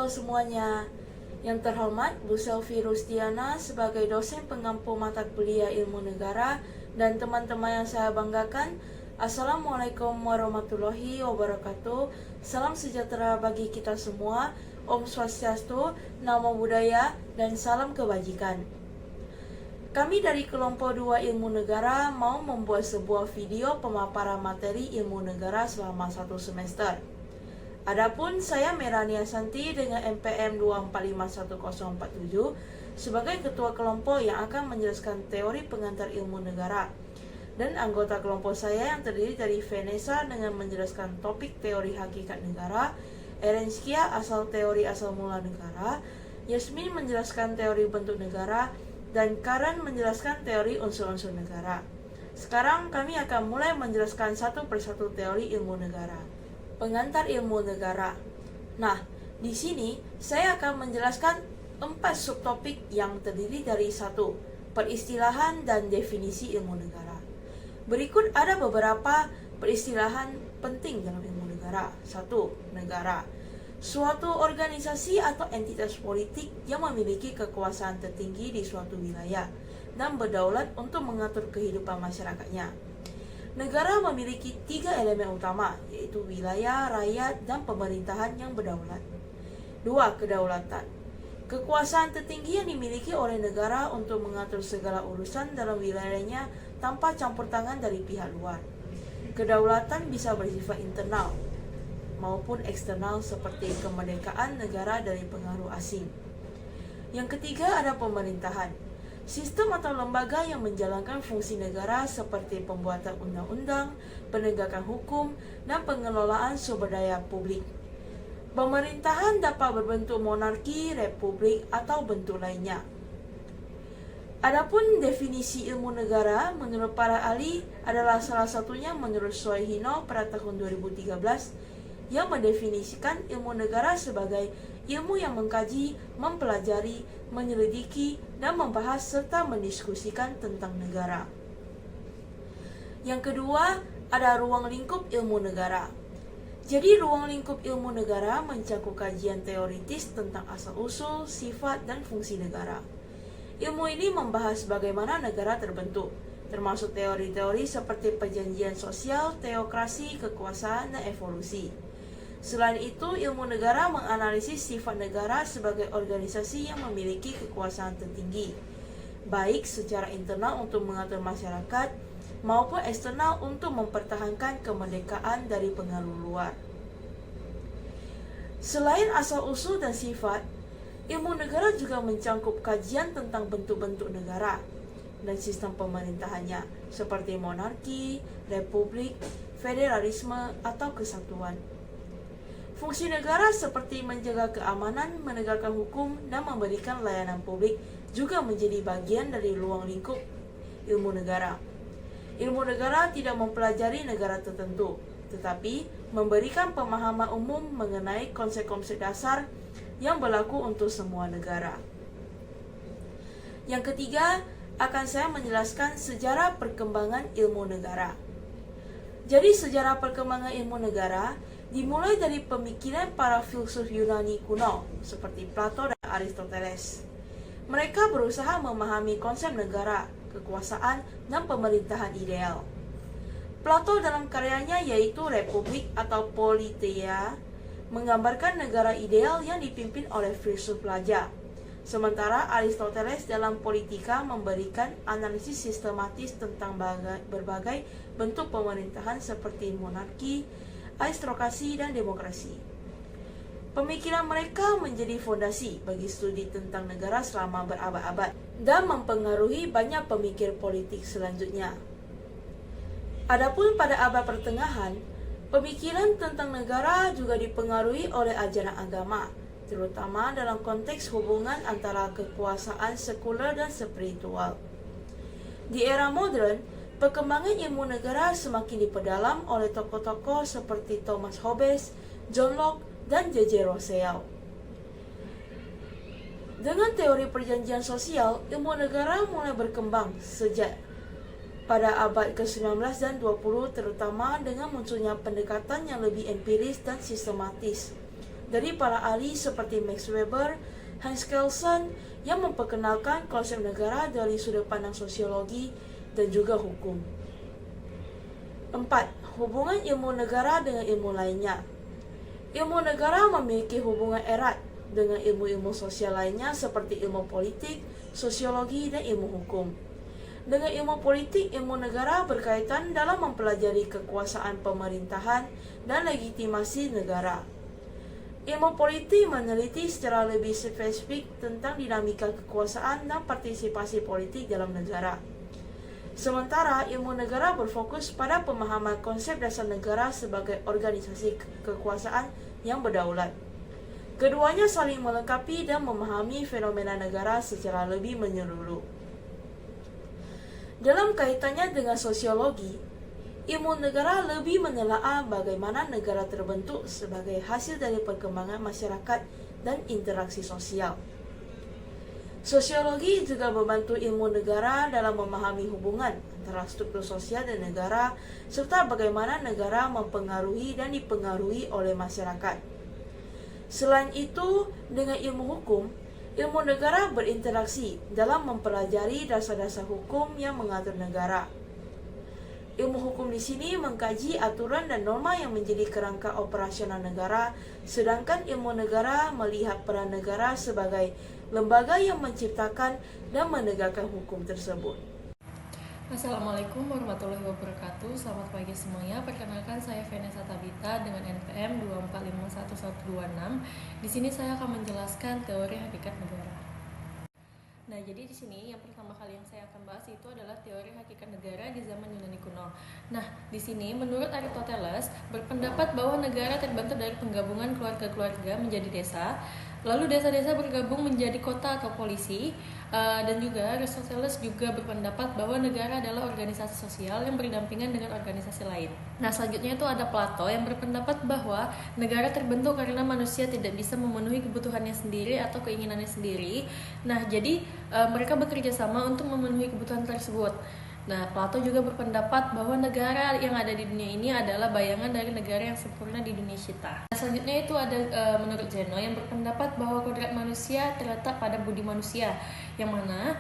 Halo semuanya. Yang terhormat Bu Selvi Rustiana sebagai dosen pengampu mata kuliah Ilmu Negara dan teman-teman yang saya banggakan. Assalamualaikum warahmatullahi wabarakatuh. Salam sejahtera bagi kita semua. Om Swastiastu, Namo Buddhaya, dan salam kebajikan. Kami dari kelompok 2 Ilmu Negara mau membuat sebuah video pemaparan materi Ilmu Negara selama 1 semester. Adapun saya Merania Santi dengan NPM 2451047 sebagai ketua kelompok yang akan menjelaskan teori pengantar ilmu negara, dan anggota kelompok saya yang terdiri dari Vanessa dengan menjelaskan topik teori hakikat negara, Erenskia asal teori asal mula negara, Yasmin menjelaskan teori bentuk negara, dan Karen menjelaskan teori unsur-unsur negara. Sekarang kami akan mulai menjelaskan satu persatu teori ilmu negara. Pengantar ilmu negara. Nah, di sini saya akan menjelaskan 4 subtopik yang terdiri dari 1. Peristilahan dan definisi ilmu negara. Berikut ada beberapa peristilahan penting dalam ilmu negara. 1. Negara. Suatu organisasi atau entitas politik yang memiliki kekuasaan tertinggi di suatu wilayah dan berdaulat untuk mengatur kehidupan masyarakatnya. Negara memiliki 3 elemen utama, yaitu wilayah, rakyat, dan pemerintahan yang berdaulat. 2. Kedaulatan. Kekuasaan tertinggi yang dimiliki oleh negara untuk mengatur segala urusan dalam wilayahnya tanpa campur tangan dari pihak luar. Kedaulatan bisa bersifat internal maupun eksternal seperti kemerdekaan negara dari pengaruh asing. Yang ketiga ada pemerintahan. Sistem atau lembaga yang menjalankan fungsi negara seperti pembuatan undang-undang, penegakan hukum, dan pengelolaan sumber daya publik. Pemerintahan dapat berbentuk monarki, republik, atau bentuk lainnya. Adapun definisi ilmu negara menurut para ahli adalah salah satunya menurut Soehino pada tahun 2013 yang mendefinisikan ilmu negara sebagai ilmu yang mengkaji, mempelajari, menyelidiki, dan membahas serta mendiskusikan tentang negara. Yang kedua, ada ruang lingkup ilmu negara. Jadi ruang lingkup ilmu negara mencakup kajian teoritis tentang asal-usul, sifat, dan fungsi negara. Ilmu ini membahas bagaimana negara terbentuk, termasuk teori-teori seperti perjanjian sosial, teokrasi, kekuasaan, dan evolusi. Selain itu, ilmu negara menganalisis sifat negara sebagai organisasi yang memiliki kekuasaan tertinggi, baik secara internal untuk mengatur masyarakat, maupun eksternal untuk mempertahankan kemerdekaan dari pengaruh luar. Selain asal-usul dan sifat, ilmu negara juga mencakup kajian tentang bentuk-bentuk negara dan sistem pemerintahannya, seperti monarki, republik, federalisme, atau kesatuan. Fungsi negara seperti menjaga keamanan, menegakkan hukum, dan memberikan layanan publik juga menjadi bagian dari ruang lingkup ilmu negara. Ilmu negara tidak mempelajari negara tertentu, tetapi memberikan pemahaman umum mengenai konsep-konsep dasar yang berlaku untuk semua negara. Yang ketiga, akan saya menjelaskan sejarah perkembangan ilmu negara. Jadi sejarah perkembangan ilmu negara dimulai dari pemikiran para filsuf Yunani kuno seperti Plato dan Aristoteles. Mereka berusaha memahami konsep negara, kekuasaan, dan pemerintahan ideal. Plato dalam karyanya yaitu Republik atau Politeia menggambarkan negara ideal yang dipimpin oleh filsuf raja. Sementara Aristoteles dalam Politika memberikan analisis sistematis tentang berbagai bentuk pemerintahan seperti monarki, aristokrasi, dan demokrasi. Pemikiran mereka menjadi fondasi bagi studi tentang negara selama berabad-abad dan mempengaruhi banyak pemikir politik selanjutnya. Adapun pada abad pertengahan, pemikiran tentang negara juga dipengaruhi oleh ajaran agama, terutama dalam konteks hubungan antara kekuasaan sekuler dan spiritual. Di era modern, perkembangan ilmu negara semakin diperdalam oleh tokoh-tokoh seperti Thomas Hobbes, John Locke, dan J.J. Rousseau. Dengan teori perjanjian sosial, ilmu negara mulai berkembang sejak pada abad ke-19 dan 20, terutama dengan munculnya pendekatan yang lebih empiris dan sistematis dari para ahli seperti Max Weber, Hans Kelsen yang memperkenalkan konsep negara dari sudut pandang sosiologi dan juga hukum. 4. Hubungan ilmu negara dengan ilmu lainnya. Ilmu negara memiliki hubungan erat dengan ilmu-ilmu sosial lainnya seperti ilmu politik, sosiologi, dan ilmu hukum. Dengan ilmu politik, ilmu negara berkaitan dalam mempelajari kekuasaan pemerintahan dan legitimasi negara. Ilmu politik meneliti secara lebih spesifik tentang dinamika kekuasaan dan partisipasi politik dalam negara. Sementara ilmu negara berfokus pada pemahaman konsep dasar negara sebagai organisasi kekuasaan yang berdaulat. Keduanya saling melengkapi dan memahami fenomena negara secara lebih menyeluruh. Dalam kaitannya dengan sosiologi, ilmu negara lebih menelaah bagaimana negara terbentuk sebagai hasil dari perkembangan masyarakat dan interaksi sosial. Sosiologi juga membantu ilmu negara dalam memahami hubungan antara struktur sosial dan negara, serta bagaimana negara mempengaruhi dan dipengaruhi oleh masyarakat. Selain itu, dengan ilmu hukum, ilmu negara berinteraksi dalam mempelajari dasar-dasar hukum yang mengatur negara. Ilmu hukum di sini mengkaji aturan dan norma yang menjadi kerangka operasional negara, sedangkan ilmu negara melihat peran negara sebagai lembaga yang menciptakan dan menegakkan hukum tersebut. Assalamualaikum warahmatullahi wabarakatuh. Selamat pagi semuanya. Perkenalkan, saya Vanessa Tabita dengan NPM 2451126. Di sini saya akan menjelaskan teori hakikat negara. Nah, jadi di sini yang pertama kali yang saya akan bahas itu adalah teori hakikat negara di zaman Yunani kuno. Nah, di sini menurut Aristoteles berpendapat bahwa negara terbentuk dari penggabungan keluarga-keluarga menjadi desa. Lalu desa-desa bergabung menjadi kota atau polisi, dan juga Aristoteles juga berpendapat bahwa negara adalah organisasi sosial yang berdampingan dengan organisasi lain. Nah, selanjutnya itu ada Plato yang berpendapat bahwa negara terbentuk karena manusia tidak bisa memenuhi kebutuhannya sendiri atau keinginannya sendiri. Nah, jadi mereka bekerja sama untuk memenuhi kebutuhan tersebut. Nah, Plato juga berpendapat bahwa negara yang ada di dunia ini adalah bayangan dari negara yang sempurna di dunia cita. Nah, selanjutnya itu ada menurut Zeno yang berpendapat bahwa kodrat manusia terletak pada budi manusia, yang mana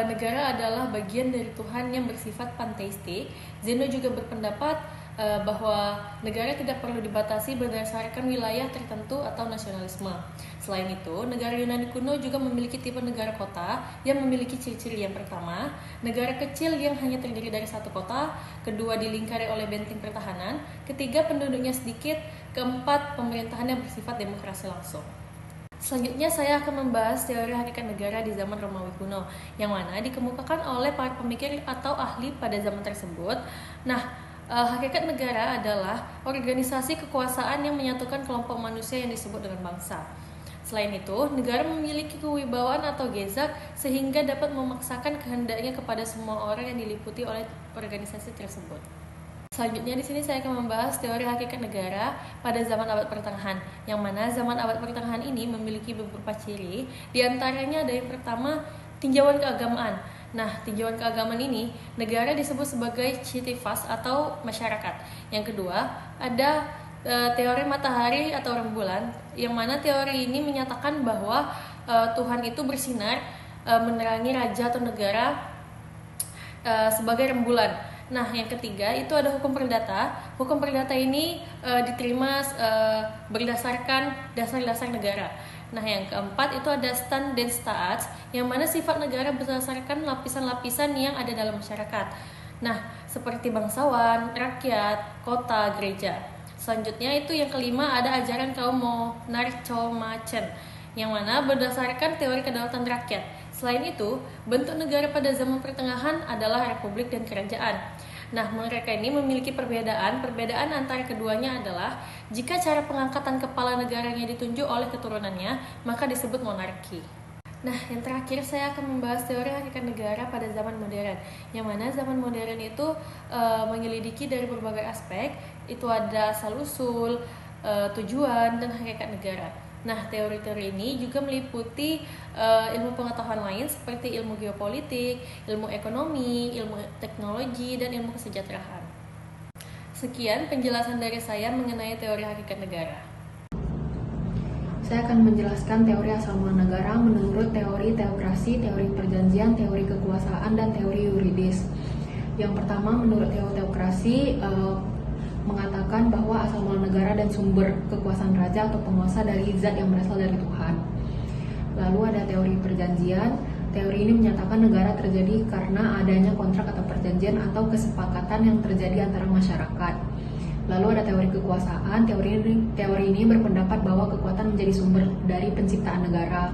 negara adalah bagian dari Tuhan yang bersifat panteistik. Zeno juga berpendapat bahwa negara tidak perlu dibatasi berdasarkan wilayah tertentu atau nasionalisme. Selain itu, negara Yunani kuno juga memiliki tipe negara kota yang memiliki ciri-ciri. Yang pertama, negara kecil yang hanya terdiri dari satu kota, kedua dilingkari oleh benteng pertahanan, ketiga penduduknya sedikit, keempat pemerintahan yang bersifat demokrasi langsung. Selanjutnya saya akan membahas teori hakikat negara di zaman Romawi kuno, yang mana dikemukakan oleh para pemikir atau ahli pada zaman tersebut. Nah, hakikat negara adalah organisasi kekuasaan yang menyatukan kelompok manusia yang disebut dengan bangsa. Selain itu, negara memiliki kewibawaan atau gezak sehingga dapat memaksakan kehendaknya kepada semua orang yang diliputi oleh organisasi tersebut. Selanjutnya di sini saya akan membahas teori hakikat negara pada zaman abad pertengahan, yang mana zaman abad pertengahan ini memiliki beberapa ciri. Di antaranya ada yang pertama, tinjauan keagamaan. Nah, tinjauan keagamaan ini negara disebut sebagai civitas atau masyarakat. Yang kedua, ada teori matahari atau rembulan, yang mana teori ini menyatakan bahwa Tuhan itu bersinar menerangi raja atau negara sebagai rembulan. Nah, yang ketiga itu ada hukum perdata. Hukum perdata ini diterima berdasarkan dasar-dasar negara. Nah, yang keempat itu ada stand dan staat, yang mana sifat negara berdasarkan lapisan-lapisan yang ada dalam masyarakat. Nah, seperti bangsawan, rakyat, kota, gereja. Selanjutnya itu yang kelima ada ajaran kaum monarchomacen, yang mana berdasarkan teori kedaulatan rakyat. Selain itu, bentuk negara pada zaman pertengahan adalah republik dan kerajaan. Nah, mereka ini memiliki perbedaan. Perbedaan antara keduanya adalah jika cara pengangkatan kepala negaranya ditunjuk oleh keturunannya, maka disebut monarki. Nah, yang terakhir saya akan membahas teori hakikat negara pada zaman modern, yang mana zaman modern itu menyelidiki dari berbagai aspek. Itu ada asal-usul, tujuan, dan hakikat negara. Nah, teori-teori ini juga meliputi ilmu pengetahuan lain seperti ilmu geopolitik, ilmu ekonomi, ilmu teknologi, dan ilmu kesejahteraan. Sekian penjelasan dari saya mengenai teori hakikat negara. Saya akan menjelaskan teori asal mula negara menurut teori teokrasi, teori perjanjian, teori kekuasaan, dan teori yuridis. Yang pertama, menurut teori teokrasi mengatakan bahwa asal mula negara dan sumber kekuasaan raja atau penguasa dari zat yang berasal dari Tuhan. Lalu ada teori perjanjian. Teori ini menyatakan negara terjadi karena adanya kontrak atau perjanjian atau kesepakatan yang terjadi antara masyarakat. Lalu ada teori kekuasaan. Teori ini berpendapat bahwa kekuatan menjadi sumber dari penciptaan negara.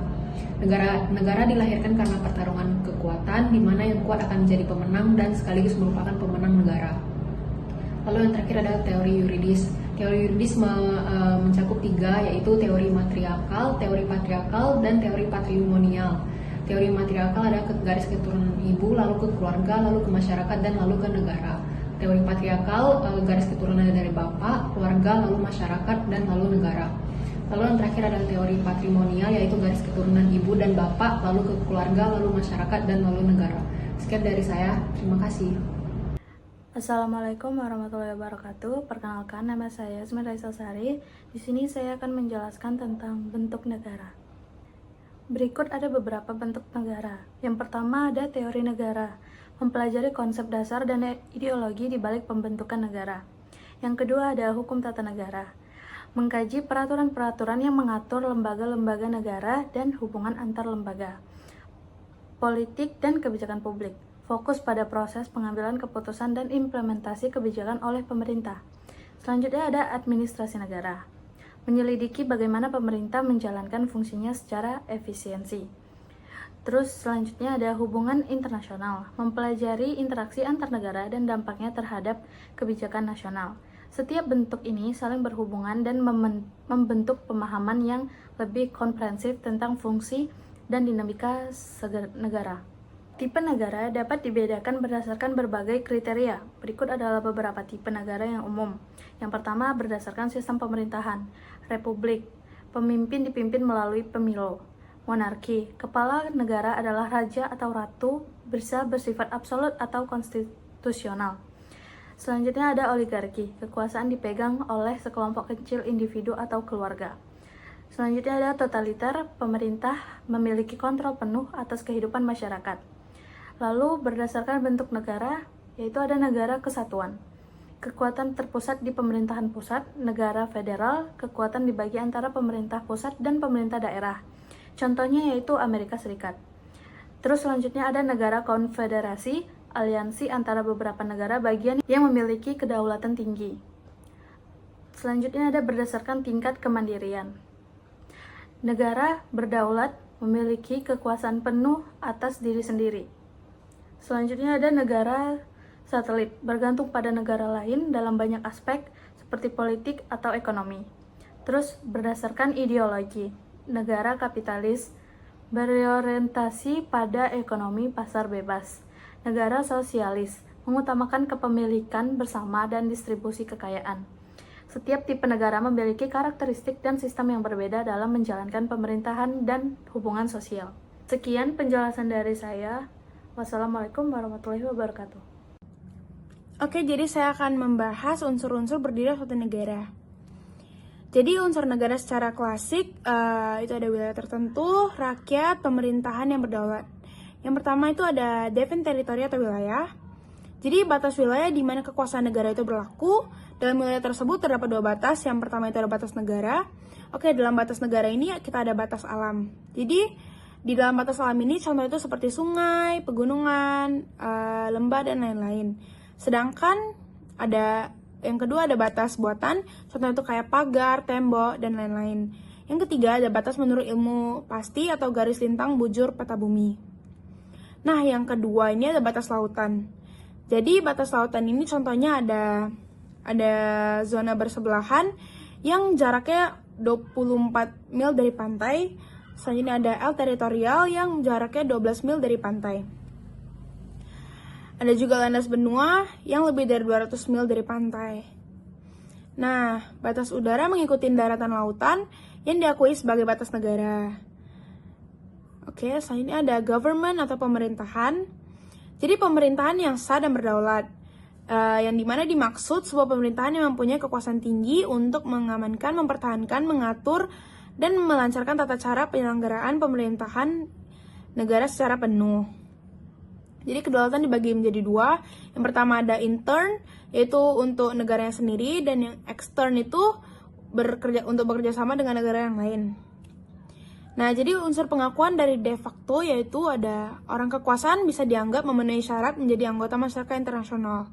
Negara dilahirkan karena pertarungan kekuatan, di mana yang kuat akan menjadi pemenang dan sekaligus merupakan pemenang negara. Lalu yang terakhir adalah teori yuridis. Teori yuridis mencakup 3, yaitu teori matriarkal, teori patriarkal, dan teori patrimonial. Teori matriarkal ada garis keturunan ibu, lalu ke keluarga, lalu ke masyarakat, dan lalu ke negara. Teori patriarkal garis keturunan dari bapak, keluarga, lalu masyarakat, dan lalu negara. Lalu yang terakhir adalah teori patrimonial, yaitu garis keturunan ibu dan bapak, lalu ke keluarga, lalu masyarakat, dan lalu negara. Sekian dari saya, terima kasih. Assalamualaikum warahmatullahi wabarakatuh. Perkenalkan, nama saya Yasmin Raisa Sari. Di sini saya akan menjelaskan tentang bentuk negara. Berikut ada beberapa bentuk negara. Yang pertama ada teori negara, mempelajari konsep dasar dan ideologi di balik pembentukan negara. Yang kedua ada hukum tata negara, mengkaji peraturan-peraturan yang mengatur lembaga-lembaga negara dan hubungan antar lembaga. Politik dan kebijakan publik, fokus pada proses pengambilan keputusan dan implementasi kebijakan oleh pemerintah. Selanjutnya ada administrasi negara, menyelidiki bagaimana pemerintah menjalankan fungsinya secara efisiensi. Terus selanjutnya ada hubungan internasional, mempelajari interaksi antar negara dan dampaknya terhadap kebijakan nasional. Setiap bentuk ini saling berhubungan dan membentuk pemahaman yang lebih komprehensif tentang fungsi dan dinamika negara. Tipe negara dapat dibedakan berdasarkan berbagai kriteria. Berikut adalah beberapa tipe negara yang umum. Yang pertama, berdasarkan sistem pemerintahan. Republik, pemimpin dipimpin melalui pemilu. Monarki, kepala negara adalah raja atau ratu, bisa bersifat absolut atau konstitusional. Selanjutnya ada oligarki, kekuasaan dipegang oleh sekelompok kecil individu atau keluarga. Selanjutnya ada totaliter, pemerintah memiliki kontrol penuh atas kehidupan masyarakat. Lalu berdasarkan bentuk negara, yaitu ada negara kesatuan. Kekuatan terpusat di pemerintahan pusat, negara federal, kekuatan dibagi antara pemerintah pusat dan pemerintah daerah. Contohnya yaitu Amerika Serikat. Terus selanjutnya ada negara konfederasi, aliansi antara beberapa negara bagian yang memiliki kedaulatan tinggi. Selanjutnya ada berdasarkan tingkat kemandirian. Negara berdaulat memiliki kekuasaan penuh atas diri sendiri. Selanjutnya ada negara satelit, bergantung pada negara lain dalam banyak aspek seperti politik atau ekonomi. Terus berdasarkan ideologi, negara kapitalis berorientasi pada ekonomi pasar bebas. Negara sosialis mengutamakan kepemilikan bersama dan distribusi kekayaan. Setiap tipe negara memiliki karakteristik dan sistem yang berbeda dalam menjalankan pemerintahan dan hubungan sosial. Sekian penjelasan dari saya. Wassalamualaikum warahmatullahi wabarakatuh. Oke, jadi saya akan membahas unsur-unsur berdiri suatu negara. Jadi unsur negara secara klasik itu ada wilayah tertentu, rakyat, pemerintahan yang berdaulat. Yang pertama itu ada define teritori atau wilayah. Jadi batas wilayah di mana kekuasaan negara itu berlaku. Dalam wilayah tersebut terdapat 2 batas. Yang pertama itu ada batas negara. Oke, dalam batas negara ini kita ada batas alam. Jadi di dalam batas alam ini contoh itu seperti sungai, pegunungan, lembah dan lain-lain. Sedangkan yang kedua ada batas buatan, contoh itu kayak pagar, tembok, dan lain-lain. Yang ketiga ada batas menurut ilmu pasti atau garis lintang bujur peta bumi. Nah, yang kedua ini ada batas lautan. Jadi batas lautan ini contohnya ada zona bersebelahan yang jaraknya 24 mil dari pantai. Selanjutnya ada L teritorial yang jaraknya 12 mil dari pantai. Ada juga landas benua yang lebih dari 200 mil dari pantai. Nah, batas udara mengikuti daratan lautan yang diakui sebagai batas negara. Oke, selanjutnya ada government atau pemerintahan. Jadi pemerintahan yang sah dan berdaulat, yang dimana dimaksud sebuah pemerintahan yang mempunyai kekuasaan tinggi untuk mengamankan, mempertahankan, mengatur, dan melancarkan tata cara penyelenggaraan pemerintahan negara secara penuh. Jadi kedaulatan dibagi menjadi dua. Yang pertama ada intern, yaitu untuk negaranya sendiri, dan yang extern itu bekerja sama dengan negara yang lain. Nah, jadi unsur pengakuan dari de facto yaitu ada orang kekuasaan bisa dianggap memenuhi syarat menjadi anggota masyarakat internasional.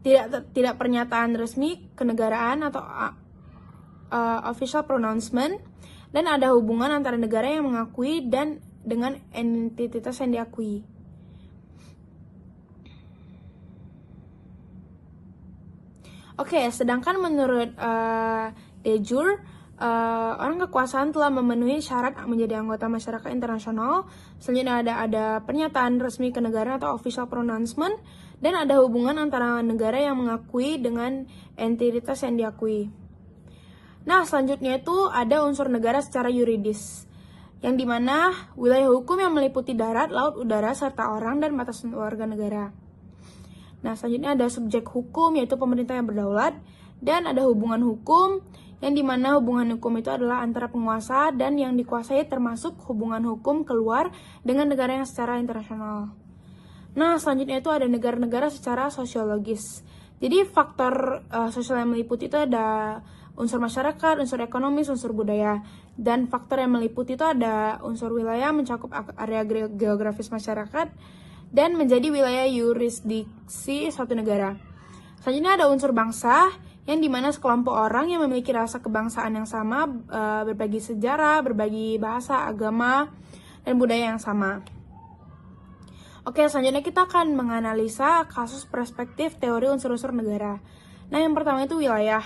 Tidak pernyataan resmi kenegaraan atau official pronouncement, dan ada hubungan antara negara yang mengakui dan dengan entitas yang diakui. Oke, sedangkan menurut de jure, orang kekuasaan telah memenuhi syarat menjadi anggota masyarakat internasional. Selanjutnya ada pernyataan resmi kenegaraan atau official pronouncement, dan ada hubungan antara negara yang mengakui dengan entitas yang diakui. Nah, selanjutnya itu ada unsur negara secara yuridis, yang dimana wilayah hukum yang meliputi darat, laut, udara, serta orang dan batas warga negara. Nah, selanjutnya ada subjek hukum, yaitu pemerintah yang berdaulat, dan ada hubungan hukum, yang dimana hubungan hukum itu adalah antara penguasa dan yang dikuasai, termasuk hubungan hukum keluar dengan negara yang secara internasional. Nah, selanjutnya itu ada negara-negara secara sosiologis. Jadi faktor sosial yang meliputi itu ada unsur masyarakat, unsur ekonomis, unsur budaya. Dan faktor yang meliputi itu ada unsur wilayah mencakup area geografis masyarakat dan menjadi wilayah yurisdiksi suatu negara. Selanjutnya ada unsur bangsa, yang dimana sekelompok orang yang memiliki rasa kebangsaan yang sama, berbagi sejarah, berbagi bahasa, agama, dan budaya yang sama. Oke, selanjutnya kita akan menganalisa kasus perspektif teori unsur-unsur negara. Nah, yang pertama itu wilayah.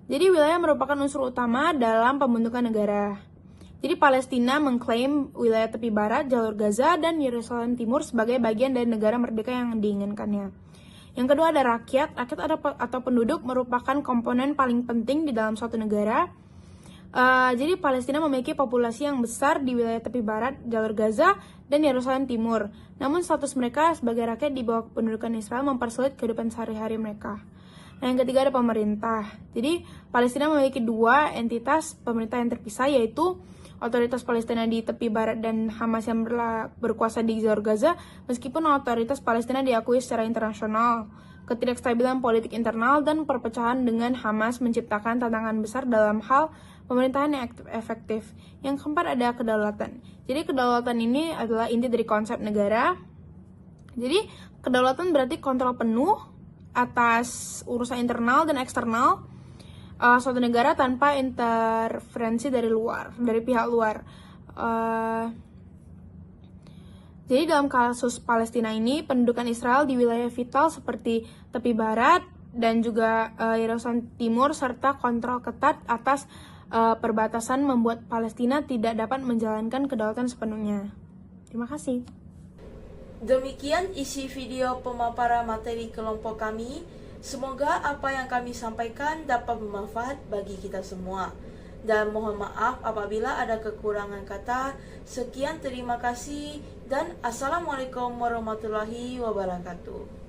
Jadi wilayah merupakan unsur utama dalam pembentukan negara. Jadi Palestina mengklaim wilayah tepi barat, jalur Gaza, dan Yerusalem Timur sebagai bagian dari negara merdeka yang diinginkannya. Yang kedua ada rakyat. Rakyat atau penduduk merupakan komponen paling penting di dalam suatu negara. Jadi Palestina memiliki populasi yang besar di wilayah tepi barat, jalur Gaza, dan Yerusalem Timur. Namun status mereka sebagai rakyat di bawah kependudukan Israel mempersulit kehidupan sehari-hari mereka. Nah, yang ketiga ada pemerintah. Jadi Palestina memiliki dua entitas pemerintah yang terpisah, yaitu otoritas Palestina di tepi barat dan Hamas yang berkuasa di jalur Gaza. Meskipun otoritas Palestina diakui secara internasional, ketidakstabilan politik internal dan perpecahan dengan Hamas menciptakan tantangan besar dalam hal pemerintahan yang efektif. Yang keempat ada kedaulatan. Jadi kedaulatan ini adalah inti dari konsep negara. Jadi kedaulatan berarti kontrol penuh atas urusan internal dan eksternal suatu negara tanpa interferensi dari pihak luar. Jadi dalam kasus Palestina ini, pendudukan Israel di wilayah vital seperti tepi barat dan juga Yerusalem Timur serta kontrol ketat atas perbatasan membuat Palestina tidak dapat menjalankan kedaulatan sepenuhnya. Terima kasih. Demikian isi video pemaparan materi kelompok kami. Semoga apa yang kami sampaikan dapat bermanfaat bagi kita semua. Dan mohon maaf apabila ada kekurangan kata. Sekian, terima kasih, dan Assalamualaikum warahmatullahi wabarakatuh.